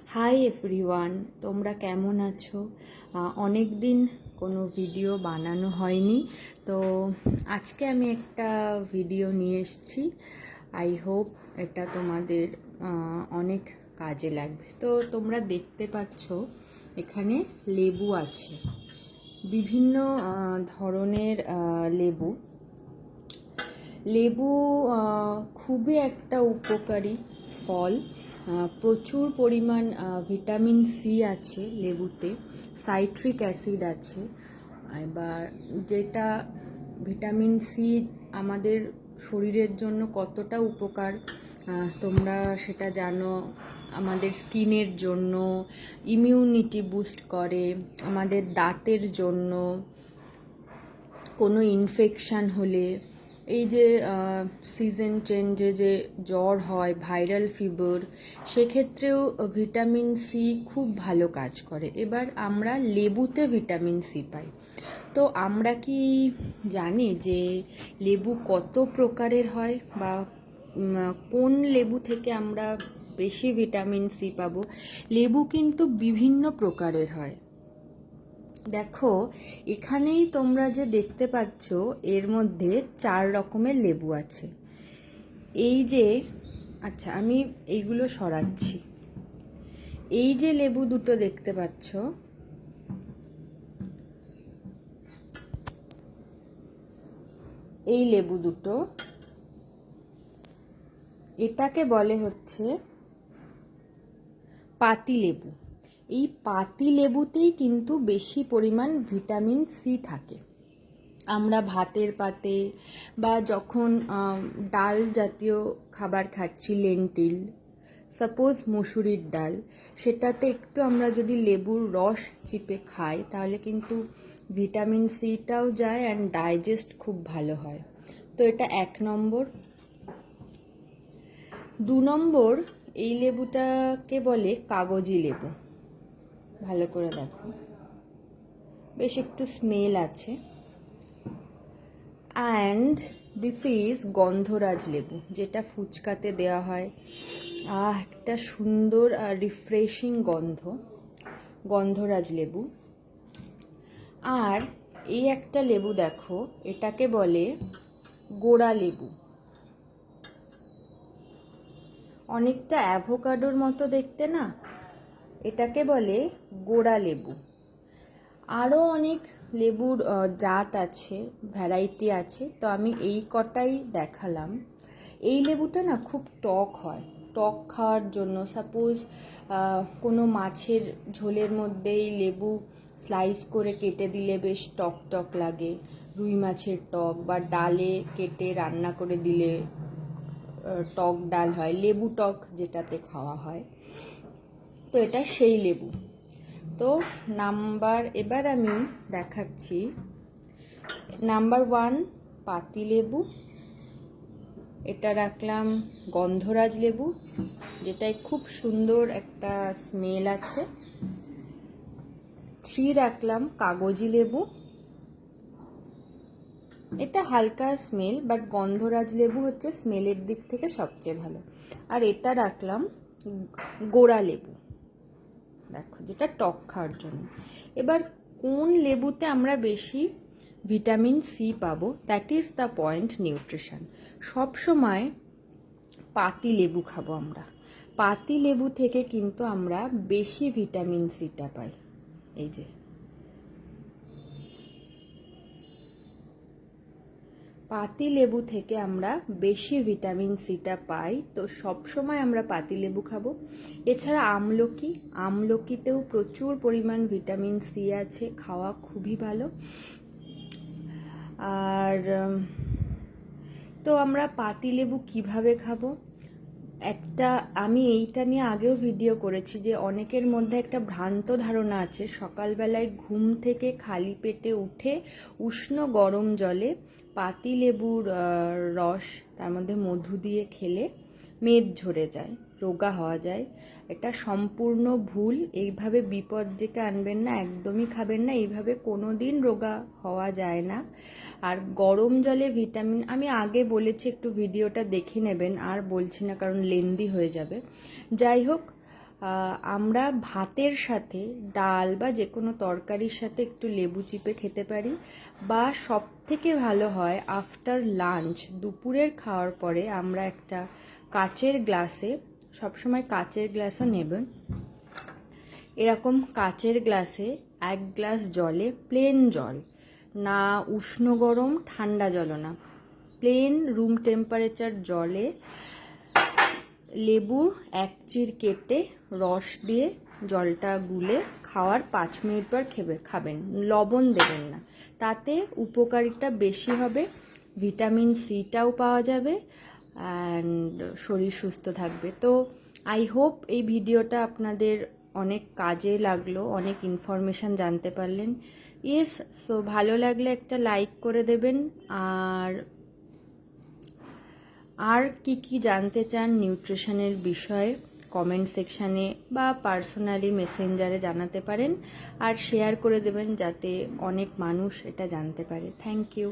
Hi everyone, তোমরা কেমন আছো? অনেক দিন কোনো ভিডিও বানানো হয়নি, তো আজকে আমি একটা ভিডিও নিয়ে এসেছি। আই হোপ এটা তোমাদের অনেক কাজে লাগবে। তো তোমরা দেখতে পাচ্ছ এখানে লেবু আছে, বিভিন্ন ধরনের লেবু। লেবু খুবই একটা উপকারী ফল। প্রচুর পরিমাণ ভিটামিন সি আছে লেবুতে, সাইট্রিক অ্যাসিড আছে। এবার যেটা ভিটামিন সি আমাদের শরীরের জন্য কতটা উপকার তোমরা সেটা জানো। আমাদের স্কিনের জন্য, ইমিউনিটি বুস্ট করে, আমাদের দাঁতের জন্য, কোনো ইনফেকশান হলে, এই যে সিজন চেঞ্জে যে জ্বর হয়, ভাইরাল ফিভার, সেক্ষেত্রেও ভিটামিন সি খুব ভালো কাজ করে। এবার আমরা লেবুতে ভিটামিন সি পাই। তো আমরা কি জানি যে লেবু কত প্রকারের হয়, বা কোন লেবু থেকে আমরা বেশি ভিটামিন সি পাবো? লেবু কিন্তু বিভিন্ন প্রকারের হয়। দেখো, এখানেই তোমরা যে দেখতে পাচ্ছ এর মধ্যে 4 রকমের লেবু আছে। এই যে, আচ্ছা আমি এইগুলো সরাচ্ছি। এই যে লেবু দুটো দেখতে পাচ্ছ, এই লেবু দুটো, এটাকে বলে হচ্ছে পাতি লেবু। এই পাতি লেবুতেই কিন্তু বেশি পরিমাণ ভিটামিন সি থাকে। আমরা ভাতের পাতে বা যখন ডাল জাতীয় খাবার খাচ্ছি, লেন্টিল, সাপোজ মুসুরির ডাল, সেটাতে একটু আমরা যদি লেবুর রস চিপে খাই তাহলে কিন্তু ভিটামিন সিটাও যায় অ্যান্ড ডাইজেস্ট খুব ভালো হয়। তো এটা 1 নম্বর। 2 নম্বর, এই লেবুটাকে বলে কাগজি লেবু। ভালো করে দেখো, বেশ একটু স্মেল আছে। অ্যান্ড দিস ইজ গন্ধরাজ লেবু, যেটা ফুচকাতে দেওয়া হয়। একটা সুন্দর রিফ্রেশিং গন্ধ, গন্ধরাজ লেবু। আর এই একটা লেবু দেখো, এটাকে বলে গোড়া লেবু। অনেকটা অ্যাভোকাডোর মতো দেখতে না? এটাকে বলে গোড়া লেবু। আরও অনেক লেবুর জাত আছে, ভ্যারাইটি আছে, তো আমি এই কটাই দেখালাম। এই লেবুটা না খুব টক হয়। টক খাওয়ার জন্য, সাপোজ কোনো মাছের ঝোলের মধ্যেই লেবু স্লাইস করে কেটে দিলে বেশ টক টক লাগে। রুই মাছের টক, বা ডালে কেটে রান্না করে দিলে টক ডাল হয়, লেবু টক যেটাতে খাওয়া হয়। তো এটা সেই লেবু। তো এবার আমি দেখাচ্ছি। নাম্বার 1 পাতি লেবু, এটা রাখলাম গন্ধরাজ লেবু, যেটায় খুব সুন্দর একটা স্মেল আছে। 3 রাখলাম কাগজি লেবু, এটা হালকা স্মেল, বাট গন্ধরাজ লেবু হচ্ছে স্মেলের দিক থেকে সবচেয়ে ভালো। আর এটা রাখলাম গোড়া লেবু, দেখো, যেটা টক খাওয়ার জন্য। এবার কোন লেবুতে আমরা বেশি ভিটামিন সি পাবো, that is the point. Nutrition. সবসময় পাতি লেবু খাবো আমরা। পাতি লেবু থেকে কিন্তু আমরা বেশি ভিটামিন সিটা পাই। এই যে পাতি লেবু থেকে আমরা বেশি ভিটামিন সিটা পাই, তো সবসময় আমরা পাতি লেবু খাবো। এছাড়া আমলকিতেও প্রচুর পরিমাণ ভিটামিন সি আছে, খাওয়া খুবই ভালো। আর তো আমরা পাতি লেবু কিভাবে খাবো? আমি এইটা নিয়ে আগেও ভিডিও করেছি যে অনেকের মধ্যে একটা ভ্রান্ত ধারণা আছে, সকালবেলায় ঘুম থেকে খালি পেটে উঠে উষ্ণ গরম জলে পাতি লেবুর রস, তার মধ্যে মধু দিয়ে খেলে মেদ ঝরে যায়, রোগা হওয়া যায়। এটা সম্পূর্ণ ভুল। এইভাবে বিপদ ডেকে আনবেন না, একদমই খাবেন না। এইভাবে কোনোদিন রোগা হওয়া যায় না। আর গরম জলে ভিটামিন, আমি আগে বলেছি, একটু ভিডিওটা দেখে নেবেন, আর বলছি না কারণ লেন্দি হয়ে যাবে। যাই হোক, আমরা ভাতের সাথে ডাল বা যে কোনো তরকারির সাথে একটু লেবু চিপে খেতে পারি, বা সব থেকে ভালো হয় আফটার লাঞ্চ, দুপুরের খাওয়ার পরে আমরা একটা কাচের গ্লাসে, সবসময় কাচের গ্লাসও নেবেন, এরকম কাচের গ্লাসে 1 গ্লাস জলে, প্লেন জল, না উষ্ণ গরম ঠান্ডা জলও না, প্লেন রুম টেম্পারেচার জলে লেবুর 1 চির কেটে রস দিয়ে জলটা গুলে খাওয়ার 5 মিনিট পর খাবেন, লবণ দেবেন না। তাতে উপকারিতা বেশি হবে, ভিটামিন সিটাও পাওয়া যাবে অ্যান্ড শরীর সুস্থ থাকবে। তো আই হোপ এই ভিডিওটা আপনাদের অনেক কাজে লাগলো, অনেক ইনফরমেশান জানতে পারলেন। ইয়েস, সো ভালো লাগলে একটা লাইক করে দেবেন, আর কি জানতে চান নিউট্রিশনের বিষয়ে কমেন্ট সেকশানে বা পার্সোনালি মেসেঞ্জারে জানাতে পারেন, আর শেয়ার করে দেবেন যাতে অনেক মানুষ এটা জানতে পারে। Thank you.